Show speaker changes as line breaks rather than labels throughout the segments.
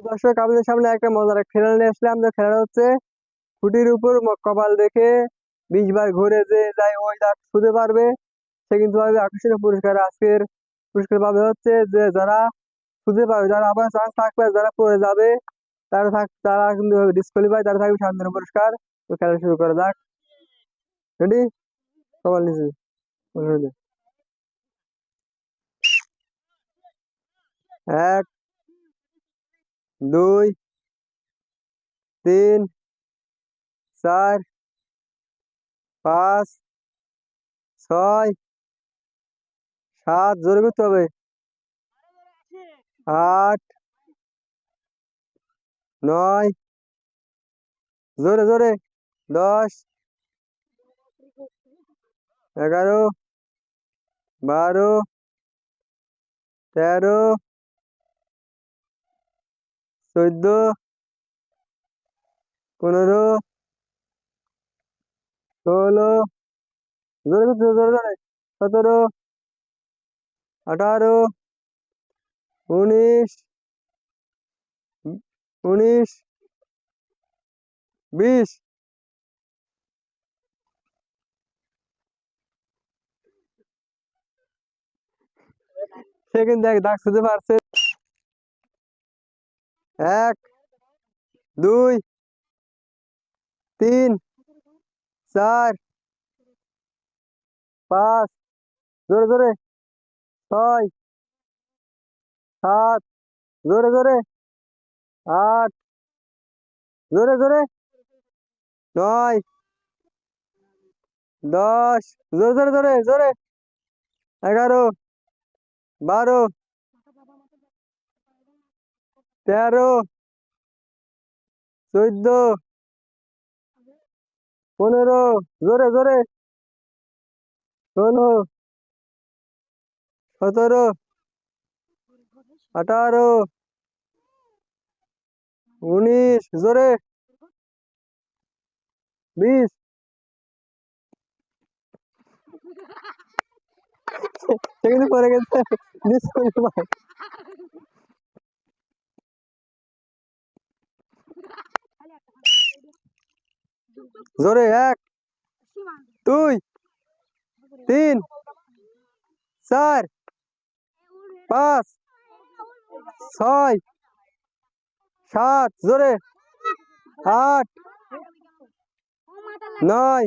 দর্শক আপনাদের সামনে একটা মজার খেলা নিয়ে আসলাম। যে খেলা হচ্ছে খুঁটির উপর কপাল রেখে 20 বার ঘুরে যে যায় ওই দাগ ছুঁতে পারবে সে কিন্তু পাবে আকর্ষণীয় পুরস্কার। আজকের পুরস্কার পাবে হচ্ছে যে যারা ছুঁতে পারবে, যারা আবার চান্স থাকবে, যারা পড়ে যাবে তারা কিন্তু ডিসকোয়ালিফাই, তারা থাকবে সাধারণ পুরস্কার। তো খেলা শুরু করা যাক। রেডি? কপাল নিচে। 1, 2, 3, 4, 5, 6, 7, জোরে করতে হবে। 8, 9, জোরে জোরে। 10, 11, 12, 13, 14, 15, 16, জোরে করতে হবে, জোরে জোরে। 17, 18, 19, 19, 20। সে কিন্তু এক দাগ ছুঁতে পারছে। 1, 2, 3, 4, 5, জোরে জোরে। 6, 7, জোরে জোরে। 8, জোরে জোরে। 9, 10, জোরে জোরে জোরে জোরে। 11, 12, 13, 14, 15, জোরে জোরে। 16, 17, 18, 19, জোরে। 20। সে কিন্তু পড়ে গেছে। ডিসকোয়ালিফাই। জোরে। 1, 2, 3, 4, 5, 6, 7, জোরে। 8, 9,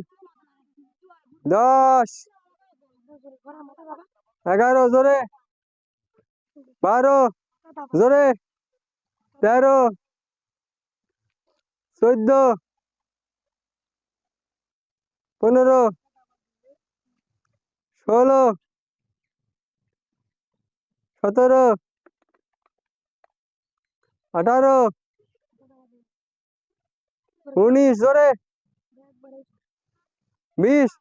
10, 11, জোরে। 12, জোরে। 13, 14, 15, 16, 17, 18, 19, জোরে। 20।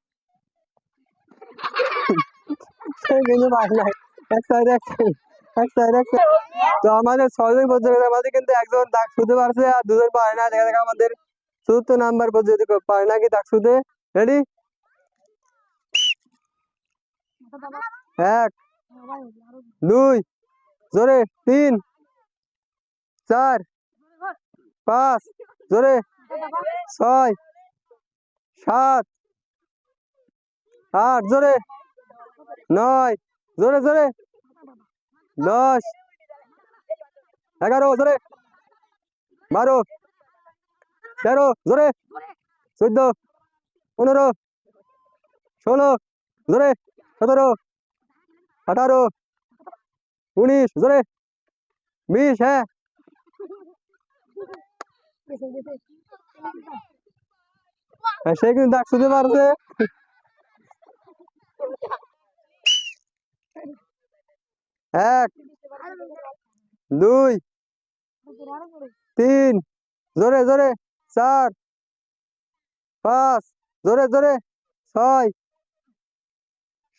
কিন্তু পারে নাই। এক সাইড এক সাইড এক সাইড এক সাইড। তো আমাদের 6জন প্রতিযোগিতার মধ্যে কিন্তু একজন দাগ ছুঁতে পারছে আর 2জন পারে না। দেখা যাক আমাদের 4th নাম্বার প্রতিযোগিতা পারে নাকি দাগ ছুঁতে। রেডি? 1, 2, জোরে। 3, 4, 5, জোরে। 6, 7, 8, জোরে। 9, জোরে জোরে। 10, 11, জোরে। 12, 13, জোরে। 14, 15, 16, জোরে। 17, 18, 19, জোরে। 20। হ্যাঁ, সে কিন্তু দাগ ছুঁতে পারছে। 1, 2, 3, জোরে জোরে। 4, 5, জোরে জোরে। 6,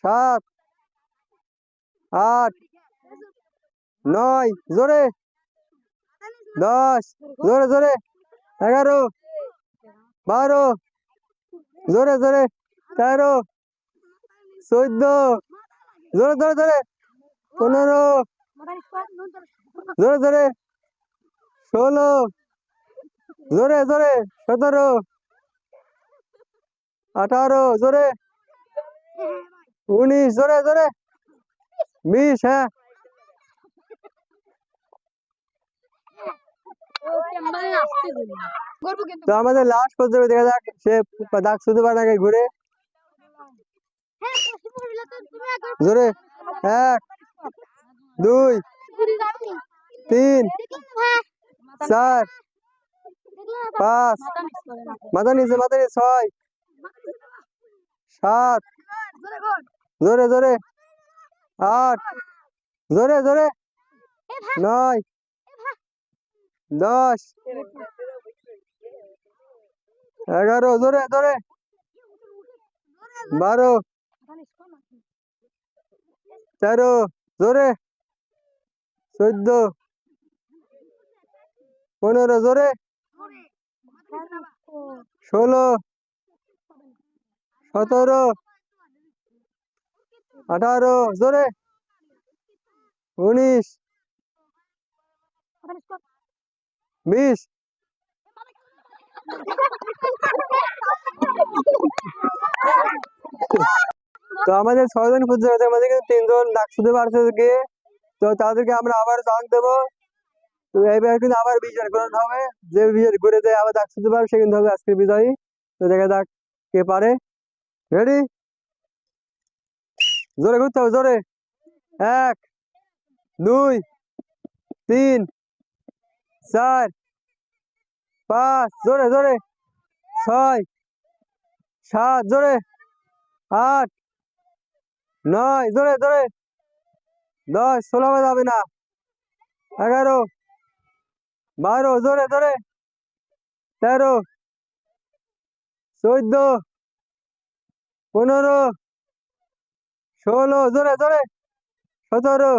7, 8, 9, জোরে। 10, জোরে জোরে। 11, 12, জোরে জোরে। 13, 14, জোরে জোরে জোরে। 15, জোরে জোরে। 16 জোরে জোরে 17 18 জোরে 19 জোরে জোরে 20 হ্যাঁ তো আমাদের লাস্ট পর্যন্ত দেখা যাক সে দাগ শুধু পারে নাকি ঘুরে জোরে 1 2 3 4 5 মাথা নিচে 6 7 জোরে জোরে 8 জোরে জোরে 9 10 11 জোরে জোরে 12 13 জোরে 14 15 জোরে 16 17 18 জোরে 19 20 তো আমাদের 6 জন প্রতিযোগিতার মধ্যে কিন্তু 3 জন দাগ শুধু পারছে গিয়ে তো তাদেরকে আমরা আবার চান্স দেবো তো এইবার কিন্তু আবার বিজয় গ্রহণ হবে যে বিজয় ঘুরে যায় আবার দাগ শুধু পারবে সে কিন্তু হবে আজকের বিজয়ী তো দেখা যাক কে পারে রেডি জোরে ঘুরতে হবে জোরে 1 2 3 4 5 জোরে জোরে 6 7 জোরে 8 9 জোরে জোরে 10 16 যাবে না 11 12 জোরে জোরে 13 14 15 16 জোরে জোরে 17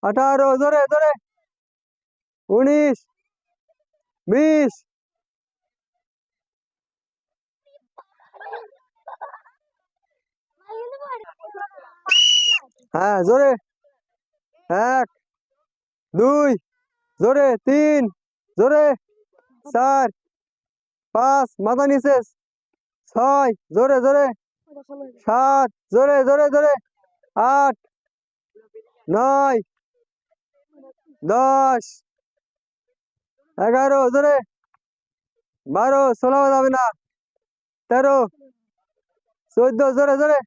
18 জোরে জোরে 19 20 হ্যাঁ জোরে 1 2 জোরে 3 জোরে 4 5 মাথা নিচে 6 জোরে জোরে 7 জোরে জোরে জোরে 8 9 10 11 জোরে 12 16 যাবে না 13 14 জোরে জোরে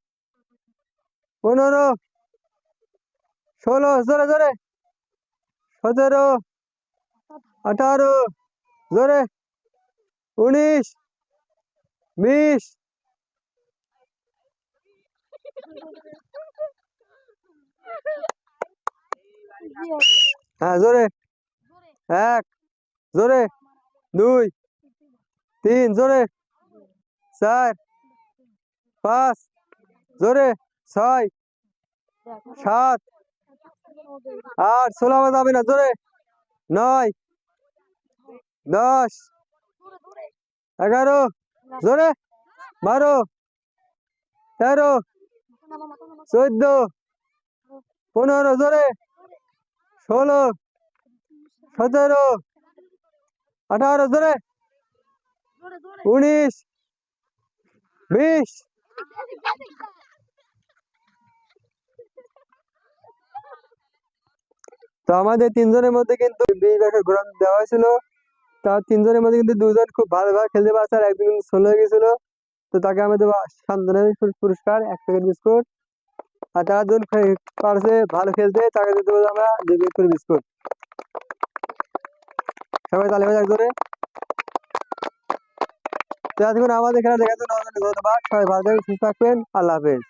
15 16 জোরে জোরে 17 18 জোরে 19 20 হ্যাঁ জোরে 1 জোরে 2 3 জোরে 4 5 জোরে 6 7 8 16 যাবে না জোরে 9 10 11 জোরে 12 13 14 15 জোরে 16 17 18 জোরে 19 20 তো আমাদের 3 জনের মধ্যে কিন্তু 20 লাখের ঘোড়া দেওয়া হয়েছিল তার 3 জনের মধ্যে কিন্তু 2 জন খুব ভালোভাবে খেলতে পারছে আর একজন কিন্তু ষোলো হয়ে গেছিল তো তাকে আমরা দেবো সান্ত্বনা পুরস্কার 1 প্যাকেট বিস্কুট আর তারা 2 জন পারছে ভালো খেলতে তাকে দেবো আমরা 2 প্যাকেট করে বিস্কুট সবাই তালে বাজার করে তো এতক্ষণ আমাদের খেলা দেখার জন্য ধন্যবাদ সবাই ভালো থাকবেন সুস্থ থাকবেন আল্লাহ হাফেজ।